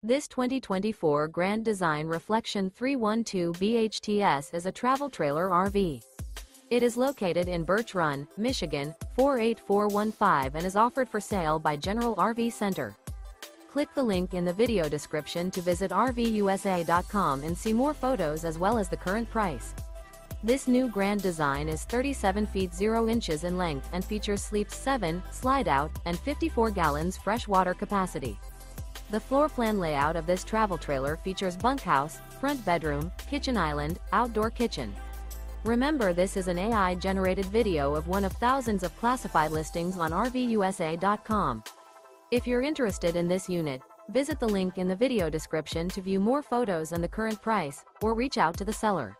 This 2024 Grand Design Reflection 312 BHTS is a travel trailer RV. It is located in Birch Run, Michigan, 48415 and is offered for sale by General RV Center. Click the link in the video description to visit RVUSA.com and see more photos as well as the current price. This new Grand Design is 37 feet 0 inches in length and features sleeps 7, slide-out, and 54 gallons fresh water capacity. The floor plan layout of this travel trailer features bunkhouse, front bedroom, kitchen island, outdoor kitchen. Remember, this is an AI-generated video of one of thousands of classified listings on RVUSA.com. If you're interested in this unit, visit the link in the video description to view more photos and the current price, or reach out to the seller.